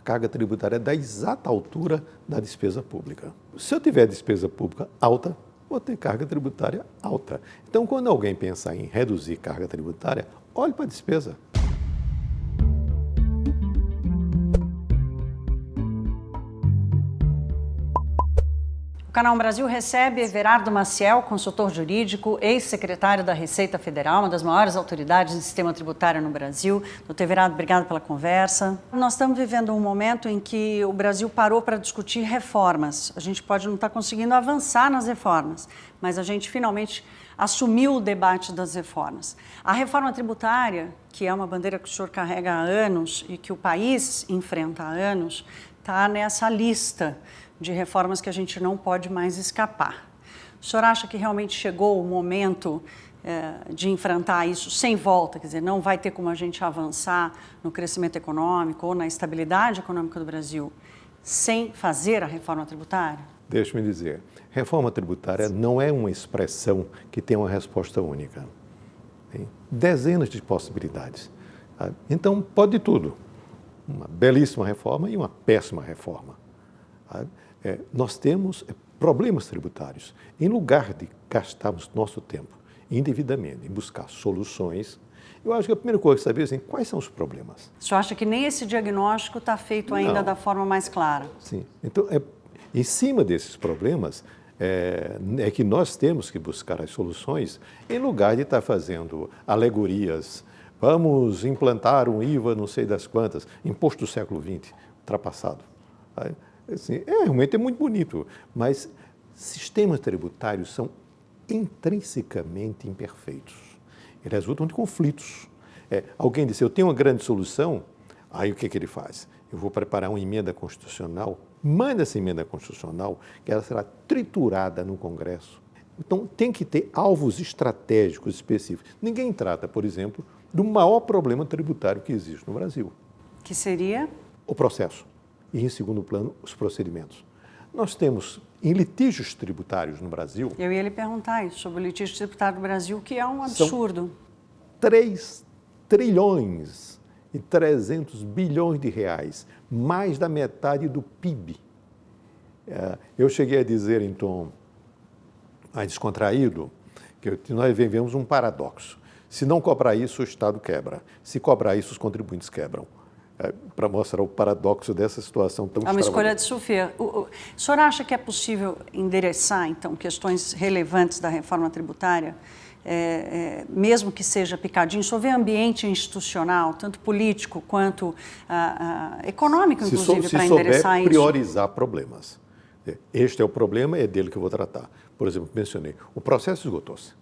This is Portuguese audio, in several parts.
carga tributária da exata altura da despesa pública. Se eu tiver despesa pública alta, vou ter carga tributária alta. Então, quando alguém pensar em reduzir carga tributária, olhe para a despesa. O Canal Brasil recebe Everardo Maciel, consultor jurídico, ex-secretário da Receita Federal, uma das maiores autoridades do sistema tributário no Brasil. Doutor Everardo, obrigado pela conversa. Nós estamos vivendo um momento em que o Brasil parou para discutir reformas. A gente pode não estar conseguindo avançar nas reformas, mas a gente finalmente assumiu o debate das reformas. A reforma tributária, que é uma bandeira que o senhor carrega há anos e que o país enfrenta há anos, está nessa lista de reformas que a gente não pode mais escapar. O senhor acha que realmente chegou o momento de enfrentar isso sem volta? Quer dizer, não vai ter como a gente avançar no crescimento econômico ou na estabilidade econômica do Brasil sem fazer a reforma tributária? Deixe-me dizer, reforma tributária não é uma expressão que tem uma resposta única. Tem dezenas de possibilidades. Então, pode de tudo. Uma belíssima reforma e uma péssima reforma. Nós temos problemas tributários. Em lugar de gastarmos nosso tempo indevidamente em buscar soluções, eu acho que a primeira coisa é saber assim, quais são os problemas. O senhor acha que nem esse diagnóstico está feito ainda da forma mais clara? Sim. Então, em cima desses problemas, é que nós temos que buscar as soluções, em lugar de estar fazendo alegorias. Vamos implantar um IVA não sei das quantas, imposto do século XX, ultrapassado. Assim, realmente é muito bonito, mas sistemas tributários são intrinsecamente imperfeitos. Eles resultam de conflitos. Alguém disse, eu tenho uma grande solução, aí o que ele faz? Eu vou preparar uma emenda constitucional, manda essa emenda constitucional, que ela será triturada no Congresso. Então, tem que ter alvos estratégicos específicos. Ninguém trata, por exemplo, do maior problema tributário que existe no Brasil. Que seria? O processo. E, em segundo plano, os procedimentos. Nós temos, em litígios tributários no Brasil... Eu ia lhe perguntar isso, sobre o litígio tributário do Brasil, que é um absurdo. 3 trilhões e 300 bilhões de reais, mais da metade do PIB. Eu cheguei a dizer, em tom mais descontraído, que nós vivemos um paradoxo. Se não cobrar isso, o Estado quebra. Se cobrar isso, os contribuintes quebram. Para mostrar o paradoxo dessa situação tão extravagante. É uma escolha de Sofia. O senhor acha que é possível endereçar, então, questões relevantes da reforma tributária, mesmo que seja picadinho? O senhor vê ambiente institucional, tanto político quanto econômico, inclusive, para endereçar isso? Se souber priorizar problemas. Este é o problema, é dele que eu vou tratar. Por exemplo, mencionei, o processo esgotou-se.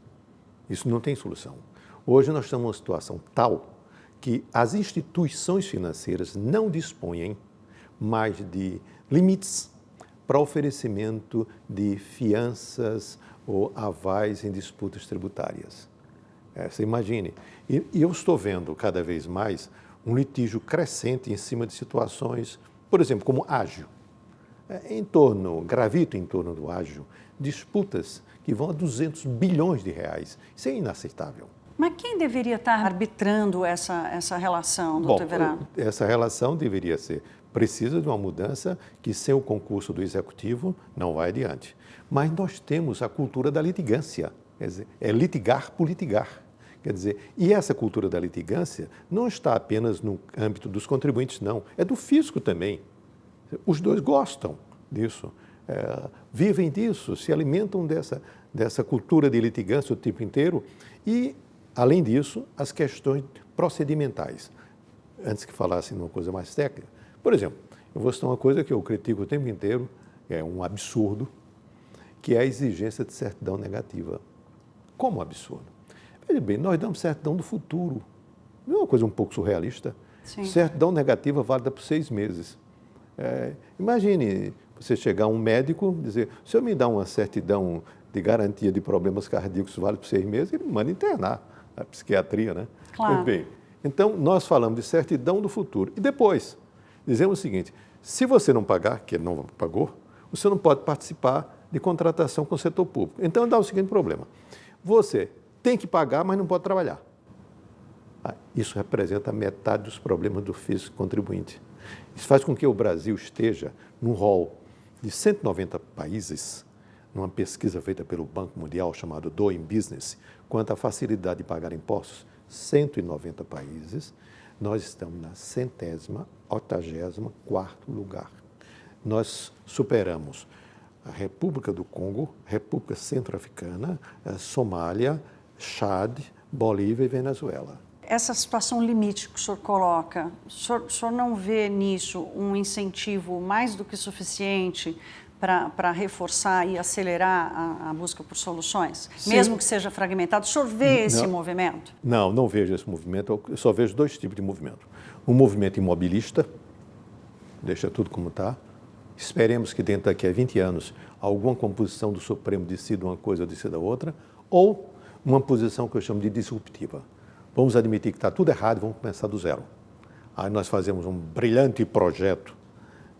Isso não tem solução. Hoje nós estamos numa situação tal que as instituições financeiras não dispõem mais de limites para oferecimento de fianças ou avais em disputas tributárias. Você imagine. E eu estou vendo cada vez mais um litígio crescente em cima de situações, por exemplo, como ágio. Gravito em torno do ágio, disputas que vão a 200 bilhões de reais. Isso é inaceitável. Mas quem deveria estar arbitrando essa relação, doutor Everardo? Essa relação deveria ser, precisa de uma mudança que sem o concurso do Executivo não vai adiante. Mas nós temos a cultura da litigância, quer dizer, é litigar por litigar. Quer dizer, e essa cultura da litigância não está apenas no âmbito dos contribuintes, não, é do fisco também. Os dois gostam disso, vivem disso, se alimentam dessa cultura de litigância o tempo inteiro e, além disso, as questões procedimentais. Antes que falassem uma coisa mais técnica, por exemplo, eu vou citar uma coisa que eu critico o tempo inteiro, é um absurdo, que é a exigência de certidão negativa. Como absurdo? Veja bem, nós damos certidão do futuro. Não é uma coisa um pouco surrealista? Sim. Certidão negativa válida por 6 meses. Imagine você chegar a um médico e dizer, se eu me dá uma certidão de garantia de problemas cardíacos válida por 6 meses, ele me manda internar. A psiquiatria, né? Claro. Muito bem. Então, nós falamos de certidão do futuro. E depois, dizemos o seguinte, se você não pagar, que ele não pagou, você não pode participar de contratação com o setor público. Então, dá o seguinte problema. Você tem que pagar, mas não pode trabalhar. Isso representa metade dos problemas do fisco contribuinte. Isso faz com que o Brasil esteja no rol de 190 países, numa pesquisa feita pelo Banco Mundial chamada Doing Business, quanto à facilidade de pagar impostos, 190 países, nós estamos na 184º lugar. Nós superamos a República do Congo, República Centro-Africana, Somália, Chad, Bolívia e Venezuela. Essa situação limite que o senhor coloca, o senhor não vê nisso um incentivo mais do que suficiente para reforçar e acelerar a busca por soluções? Sim. Mesmo que seja fragmentado, o senhor vê esse movimento? Não vejo esse movimento. Eu só vejo dois tipos de movimento. Um movimento imobilista, deixa tudo como está. Esperemos que dentro daqui a 20 anos alguma composição do Supremo decida uma coisa ou decida outra, ou uma posição que eu chamo de disruptiva. Vamos admitir que está tudo errado e vamos começar do zero. Aí nós fazemos um brilhante projeto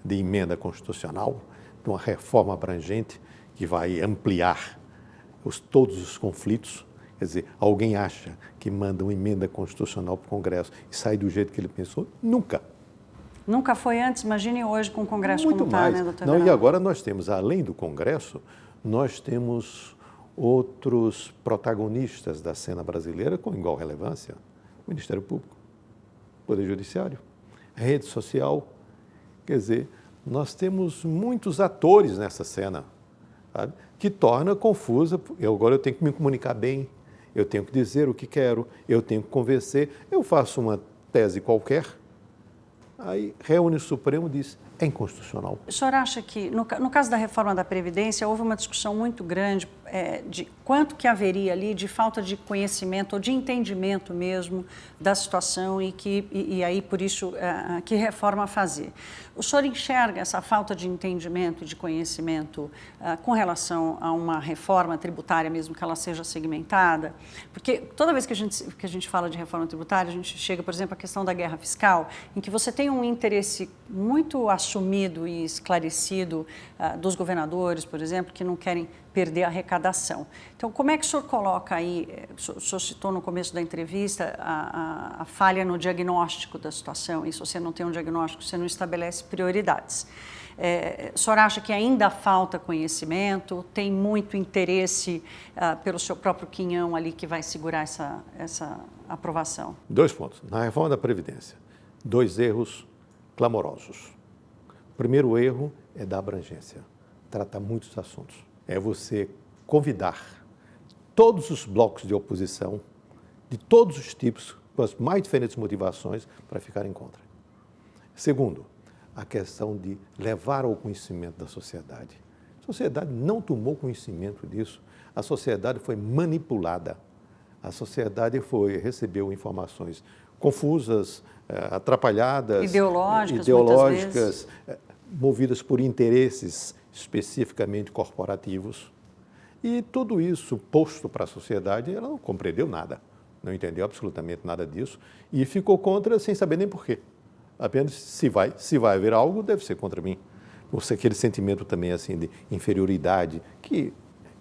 de emenda constitucional, de uma reforma abrangente que vai ampliar todos os conflitos. Quer dizer, alguém acha que manda uma emenda constitucional para o Congresso e sai do jeito que ele pensou? Nunca. Nunca foi antes, imagine hoje com o Congresso muito como está, mais. Né, doutor? Não, e agora nós temos, além do Congresso, nós temos outros protagonistas da cena brasileira com igual relevância. O Ministério Público, o Poder Judiciário, a rede social. Quer dizer, nós temos muitos atores nessa cena, sabe? Que torna confusa. Agora eu tenho que me comunicar bem, eu tenho que dizer o que quero, eu tenho que convencer. Eu faço uma tese qualquer, aí reúne o Supremo e diz, é inconstitucional. O senhor acha que, no caso da reforma da Previdência, houve uma discussão muito grande de quanto que haveria ali de falta de conhecimento ou de entendimento mesmo da situação e aí, por isso, que reforma fazer? O senhor enxerga essa falta de entendimento e de conhecimento com relação a uma reforma tributária, mesmo que ela seja segmentada? Porque toda vez que a gente fala de reforma tributária, a gente chega, por exemplo, à questão da guerra fiscal, em que você tem um interesse muito assumido e esclarecido dos governadores, por exemplo, que não querem perder a arrecadação. Então, como é que o senhor coloca aí, o senhor citou no começo da entrevista a falha no diagnóstico da situação, e se você não tem um diagnóstico, você não estabelece prioridades. O senhor acha que ainda falta conhecimento, tem muito interesse pelo seu próprio quinhão ali que vai segurar essa aprovação? 2 pontos. Na reforma da Previdência, 2 erros clamorosos. O primeiro erro é da abrangência, trata muitos assuntos. É você convidar todos os blocos de oposição, de todos os tipos, com as mais diferentes motivações, para ficarem contra. Segundo, a questão de levar ao conhecimento da sociedade. A sociedade não tomou conhecimento disso, a sociedade foi manipulada, a sociedade recebeu informações confusas, atrapalhadas, ideológicas, movidas por interesses especificamente corporativos. E tudo isso posto para a sociedade, ela não compreendeu nada, não entendeu absolutamente nada disso e ficou contra sem saber nem porquê. Apenas se vai haver algo, deve ser contra mim. Ou seja, aquele sentimento também assim de inferioridade que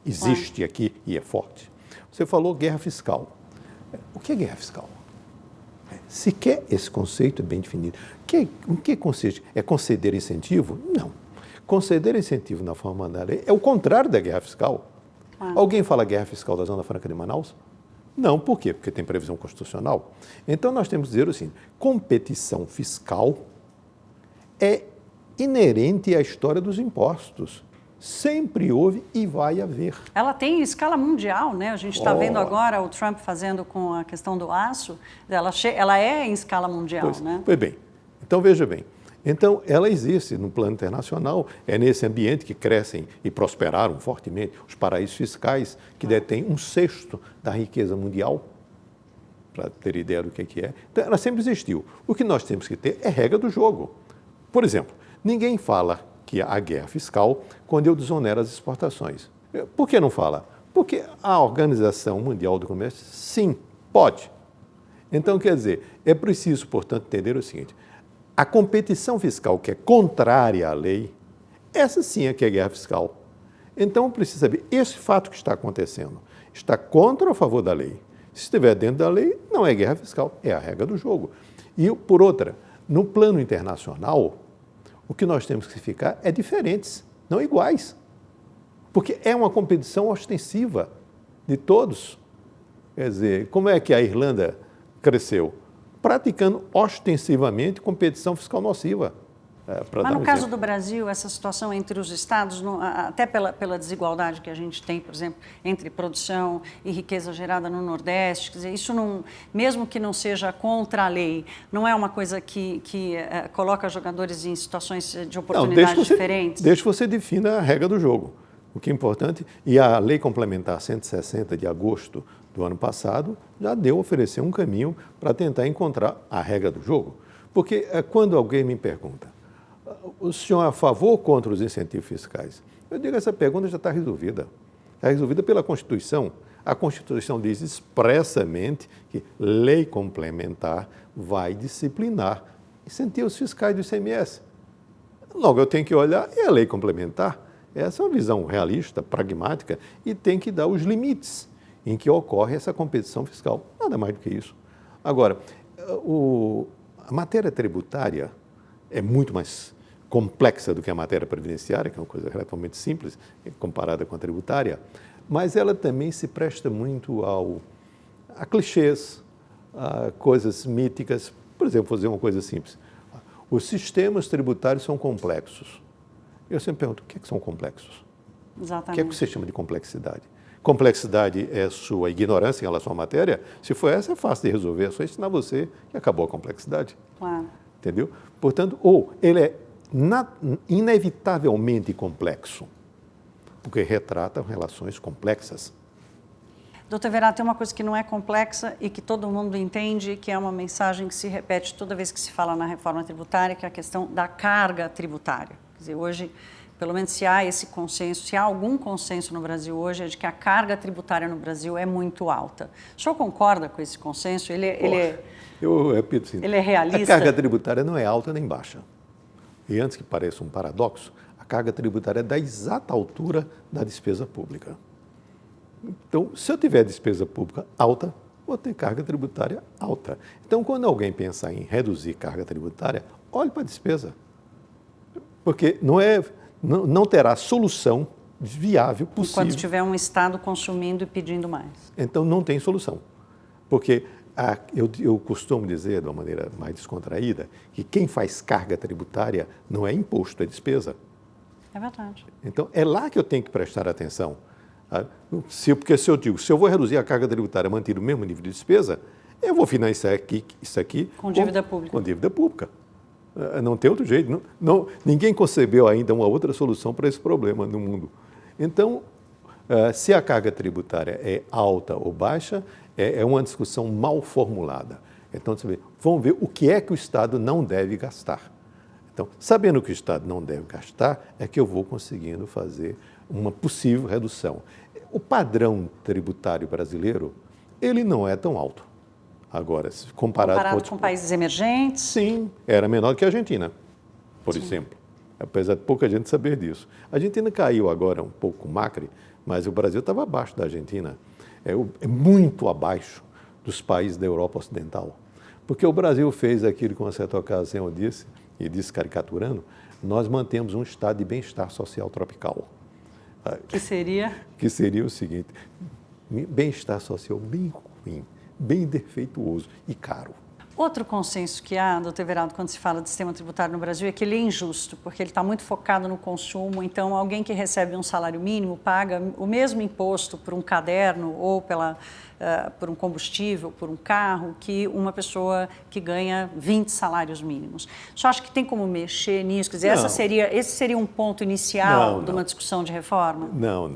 existe aqui e é forte. Você falou guerra fiscal. O que é guerra fiscal? Sequer esse conceito é bem definido. O que consiste? É conceder incentivo? Não. Conceder incentivo na forma da lei é o contrário da guerra fiscal. Alguém fala guerra fiscal da Zona Franca de Manaus? Não, por quê? Porque tem previsão constitucional. Então, nós temos que dizer assim, competição fiscal é inerente à história dos impostos. Sempre houve e vai haver. Ela tem escala mundial, né? A gente está vendo agora o Trump fazendo com a questão do aço, ela é em escala mundial, né? Pois bem, então veja bem. Então, ela existe no plano internacional, é nesse ambiente que crescem e prosperaram fortemente os paraísos fiscais, que detêm 1/6 da riqueza mundial, para ter ideia do que é. Então, ela sempre existiu. O que nós temos que ter é regra do jogo. Por exemplo, ninguém fala que há guerra fiscal quando eu desonero as exportações. Por que não fala? Porque a Organização Mundial do Comércio, sim, pode. Então, quer dizer, é preciso, portanto, entender o seguinte, a competição fiscal que é contrária à lei, essa sim é que é guerra fiscal. Então, precisa saber, esse fato que está acontecendo, está contra ou a favor da lei? Se estiver dentro da lei, não é guerra fiscal, é a regra do jogo. E, por outra, No plano internacional, o que nós temos que ficar é diferentes, não iguais. Porque é uma competição ostensiva de todos. Quer dizer, como é que a Irlanda cresceu? Praticando ostensivamente competição fiscal nociva. Mas no caso do Brasil, essa situação entre os estados, até pela desigualdade que a gente tem, por exemplo, entre produção e riqueza gerada no Nordeste, quer dizer, isso não, mesmo que não seja contra a lei, não é uma coisa que coloca jogadores em situações de oportunidades diferentes? Desde que você defina a regra do jogo. O que é importante, e a Lei Complementar 160 de agosto do ano passado já ofereceu um caminho para tentar encontrar a regra do jogo. Porque quando alguém me pergunta, o senhor é a favor ou contra os incentivos fiscais? Eu digo, essa pergunta já está resolvida. Está resolvida pela Constituição. A Constituição diz expressamente que lei complementar vai disciplinar incentivos fiscais do ICMS. Logo, eu tenho que olhar, e a lei complementar? Essa é uma visão realista, pragmática, e tem que dar os limites em que ocorre essa competição fiscal. Nada mais do que isso. Agora, a matéria tributária é muito mais complexa do que a matéria previdenciária, que é uma coisa relativamente simples comparada com a tributária, mas ela também se presta muito a clichês, a coisas míticas. Por exemplo, vou dizer uma coisa simples. Os sistemas tributários são complexos. Eu sempre pergunto, o que é que são complexos? Exatamente. O que é que você chama de complexidade? Complexidade é sua ignorância em relação à matéria? Se for essa, é fácil de resolver, é só ensinar você que acabou a complexidade. Claro. Entendeu? Portanto, ele é inevitavelmente complexo, porque retrata relações complexas. Doutor Everardo, tem uma coisa que não é complexa e que todo mundo entende, que é uma mensagem que se repete toda vez que se fala na reforma tributária, que é a questão da carga tributária. Quer dizer, hoje, pelo menos se há esse consenso, se há algum consenso no Brasil hoje, é de que a carga tributária no Brasil é muito alta. O senhor concorda com esse consenso? Eu repito assim, ele é realista? A carga tributária não é alta nem baixa. E antes que pareça um paradoxo, a carga tributária é da exata altura da despesa pública. Então, se eu tiver despesa pública alta, vou ter carga tributária alta. Então, quando alguém pensar em reduzir carga tributária, olhe para a despesa. Porque não terá solução viável possível. Enquanto tiver um Estado consumindo e pedindo mais. Então, não tem solução. Porque eu costumo dizer, de uma maneira mais descontraída, que quem faz carga tributária não é imposto, é despesa. É verdade. Então, é lá que eu tenho que prestar atenção. Porque se eu digo, se eu vou reduzir a carga tributária, manter o mesmo nível de despesa, eu vou financiar isso aqui com dívida pública. Com dívida pública. Não tem outro jeito. Ninguém concebeu ainda uma outra solução para esse problema no mundo. Então, se a carga tributária é alta ou baixa, é uma discussão mal formulada. Então, vamos ver o que é que o Estado não deve gastar. Então, sabendo que o Estado não deve gastar, é que eu vou conseguindo fazer uma possível redução. O padrão tributário brasileiro, ele não é tão alto. Agora, comparado com países emergentes? Sim, era menor que a Argentina, por exemplo. Apesar de pouca gente saber disso. A Argentina caiu agora um pouco com o Macri, mas o Brasil estava abaixo da Argentina. É muito abaixo dos países da Europa Ocidental. Porque o Brasil fez aquilo que uma certa ocasião eu disse, e disse caricaturando, nós mantemos um estado de bem-estar social tropical. Que seria? Que seria o seguinte, bem-estar social bem ruim, bem defeituoso e caro. Outro consenso que há, doutor Everardo, quando se fala de sistema tributário no Brasil, é que ele é injusto, porque ele está muito focado no consumo. Então, alguém que recebe um salário mínimo paga o mesmo imposto por um caderno ou por um combustível, por um carro, que uma pessoa que ganha 20 salários mínimos. Só acho que tem como mexer nisso? Quer dizer, esse seria um ponto inicial de uma discussão de reforma? Não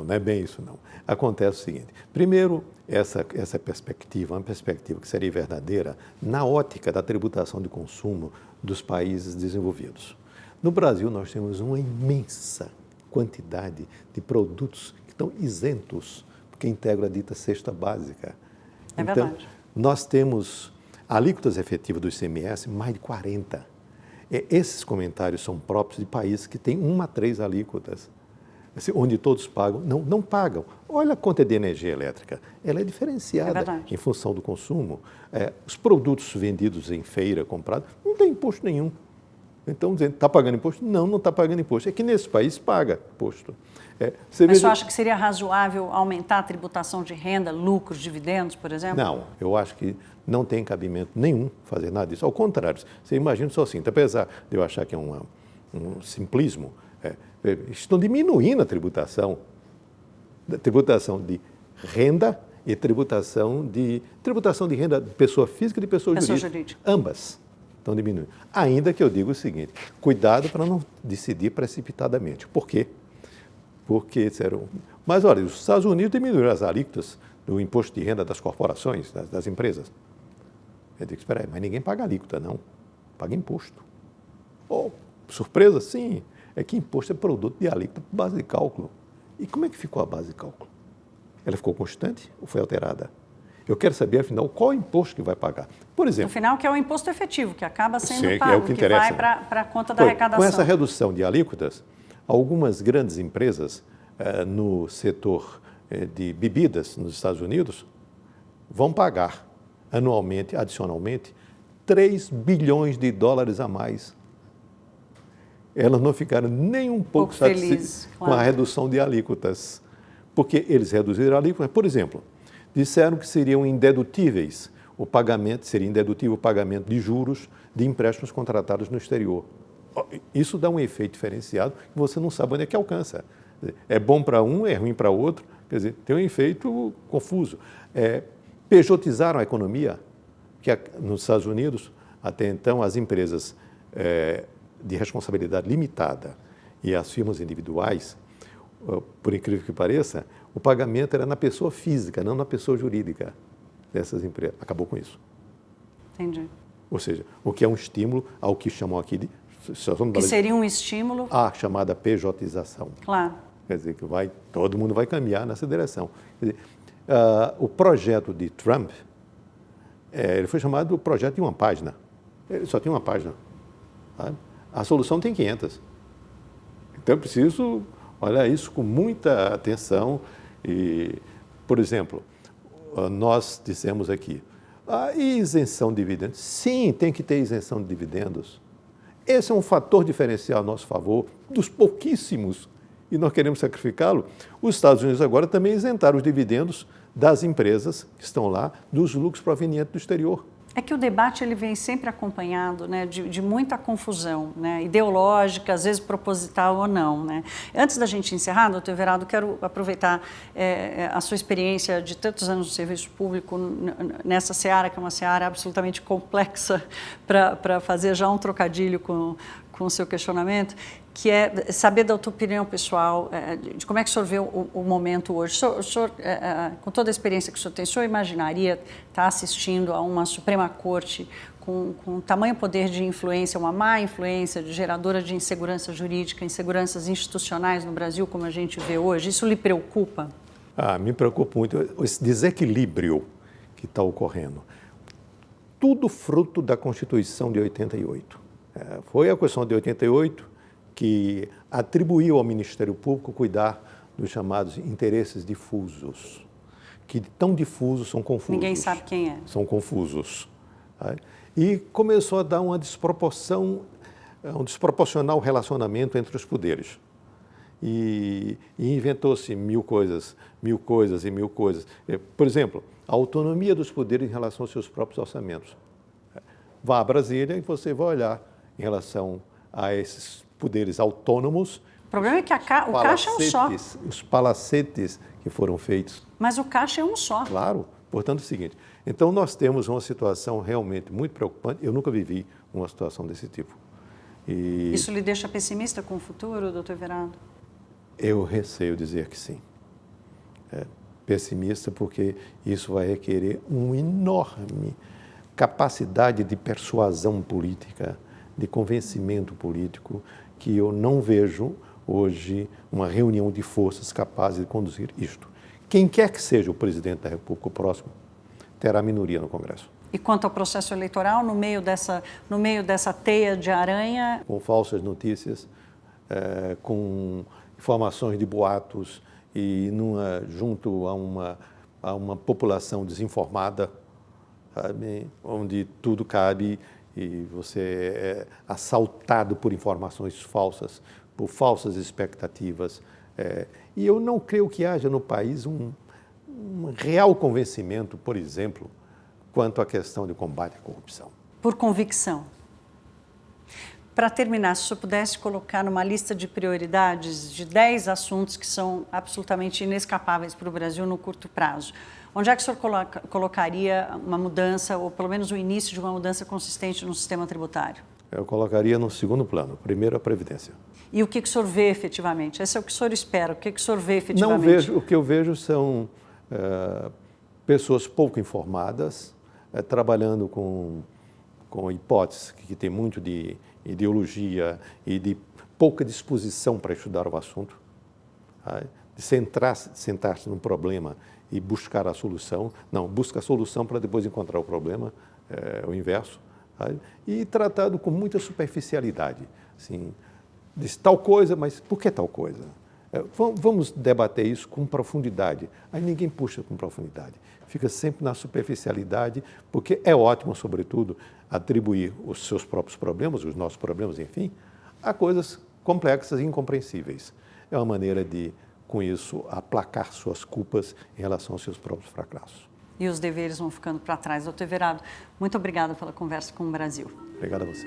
é bem isso, não. Acontece o seguinte, primeiro, essa perspectiva, uma perspectiva que seria verdadeira na ótica da tributação de consumo dos países desenvolvidos. No Brasil, nós temos uma imensa quantidade de produtos que estão isentos, porque integram a dita cesta básica. É verdade. Então, nós temos alíquotas efetivas do ICMS, mais de 40. Esses comentários são próprios de países que têm 1 a 3 alíquotas. onde todos pagam. Não pagam. Olha a conta de energia elétrica. Ela é diferenciada em função do consumo. Os produtos vendidos em feira, comprados, não tem imposto nenhum. Então, dizendo, está pagando imposto? Não está pagando imposto. É que nesse país paga imposto. Mas você acha que seria razoável aumentar a tributação de renda, lucros, dividendos, por exemplo? Não, eu acho que não tem cabimento nenhum fazer nada disso. Ao contrário, você imagina só assim, apesar de eu achar que é um simplismo, estão diminuindo a tributação de renda e tributação de renda de pessoa física e de pessoa jurídica. Ambas estão diminuindo. Ainda que eu diga o seguinte, cuidado para não decidir precipitadamente. Por quê? Porque disseram, mas olha, os Estados Unidos diminuíram as alíquotas do imposto de renda das corporações, das empresas. Eu digo, espera aí, mas ninguém paga alíquota, não. Paga imposto. Surpresa, sim, é que imposto é produto de alíquota por base de cálculo. E como é que ficou a base de cálculo? Ela ficou constante ou foi alterada? Eu quero saber, afinal, qual é o imposto que vai pagar. Por exemplo... No final, que é o imposto efetivo, que acaba sendo sim, pago, é o que vai para a conta da arrecadação. Com essa redução de alíquotas, algumas grandes empresas no setor de bebidas nos Estados Unidos vão pagar anualmente, adicionalmente, 3 bilhões de dólares a mais. Elas não ficaram nem um pouco satisfeitas com a redução de alíquotas, porque eles reduziram a alíquota. Por exemplo, disseram que seriam indedutíveis o pagamento, seria indedutível o pagamento de juros de empréstimos contratados no exterior. Isso dá um efeito diferenciado que você não sabe onde é que alcança. É bom para um, é ruim para outro, quer dizer, tem um efeito confuso. Pejotizaram a economia, que nos Estados Unidos, até então, as empresas de responsabilidade limitada e as firmas individuais, por incrível que pareça, o pagamento era na pessoa física, não na pessoa jurídica dessas empresas. Acabou com isso. Entendi. Ou seja, o que é um estímulo ao que chamam aqui de... Que seria um estímulo... à chamada pejotização. Claro. Quer dizer, que todo mundo vai caminhar nessa direção. Quer dizer, o projeto de Trump, ele foi chamado de projeto de uma página. Ele só tinha uma página. Sabe? A solução tem 500. Então, eu preciso olhar isso com muita atenção. E, por exemplo, nós dissemos aqui, e isenção de dividendos? Sim, tem que ter isenção de dividendos. Esse é um fator diferencial a nosso favor, dos pouquíssimos, e nós queremos sacrificá-lo. Os Estados Unidos agora também isentaram os dividendos das empresas que estão lá, dos lucros provenientes do exterior. É que o debate ele vem sempre acompanhado, né, de muita confusão, né, ideológica, às vezes proposital ou não, né. Antes da gente encerrar, doutor Everaldo, quero aproveitar a sua experiência de tantos anos no serviço público nessa seara, que é uma seara absolutamente complexa, para fazer já um trocadilho com o seu questionamento, que é saber da tua opinião pessoal, de como é que o senhor vê o momento hoje. O senhor, com toda a experiência que o senhor tem, o senhor imaginaria estar assistindo a uma Suprema Corte com tamanho poder de influência, uma má influência, geradora de insegurança jurídica, inseguranças institucionais no Brasil, como a gente vê hoje? Isso lhe preocupa? Me preocupa muito esse desequilíbrio que está ocorrendo. Tudo fruto da Constituição de 88. Foi a Constituição de 88 que atribuiu ao Ministério Público cuidar dos chamados interesses difusos, que tão difusos são confusos. Ninguém sabe quem é. São confusos. E começou a dar uma desproporção, um desproporcional relacionamento entre os poderes. E inventou-se mil coisas. Por exemplo, a autonomia dos poderes em relação aos seus próprios orçamentos. Vá a Brasília e você vai olhar em relação a esses poderes autônomos. O problema é que o caixa é um só. Os palacetes que foram feitos. Mas o caixa é um só. Claro. Portanto, é o seguinte, então nós temos uma situação realmente muito preocupante. Eu nunca vivi uma situação desse tipo. Isso lhe deixa pessimista com o futuro, doutor Everaldo? Eu receio dizer que sim. Pessimista porque isso vai requerer uma enorme capacidade de persuasão política, de convencimento político, que eu não vejo hoje uma reunião de forças capazes de conduzir isto. Quem quer que seja o presidente da República, o próximo, terá minoria no Congresso. E quanto ao processo eleitoral, no meio dessa teia de aranha? Com falsas notícias, com informações de boatos e junto a uma população desinformada, sabe, onde tudo cabe e você é assaltado por informações falsas, por falsas expectativas. E eu não creio que haja no país um real convencimento, por exemplo, quanto à questão de combate à corrupção. Por convicção. Para terminar, se o senhor pudesse colocar numa lista de prioridades de 10 assuntos que são absolutamente inescapáveis para o Brasil no curto prazo, onde é que o senhor colocaria uma mudança, ou pelo menos o início de uma mudança consistente no sistema tributário? Eu colocaria no segundo plano. Primeiro, a Previdência. E o que o senhor vê efetivamente? Esse é o que o senhor espera. O que o senhor vê efetivamente? Não vejo. O que eu vejo são pessoas pouco informadas, trabalhando com hipóteses que tem muito de ideologia e de pouca disposição para estudar o assunto, de sentar-se num problema e buscar a solução. Não, busca a solução para depois encontrar o problema, o inverso, e tratado com muita superficialidade. Assim, diz tal coisa, mas por que tal coisa? Vamos debater isso com profundidade. Aí ninguém puxa com profundidade. Fica sempre na superficialidade, porque é ótimo, sobretudo, atribuir os seus próprios problemas, os nossos problemas, enfim, a coisas complexas e incompreensíveis. É uma maneira de, com isso, aplacar suas culpas em relação aos seus próprios fracassos. E os deveres vão ficando para trás. Doutor Everardo, muito obrigada pela conversa com o Brasil. Obrigado a você.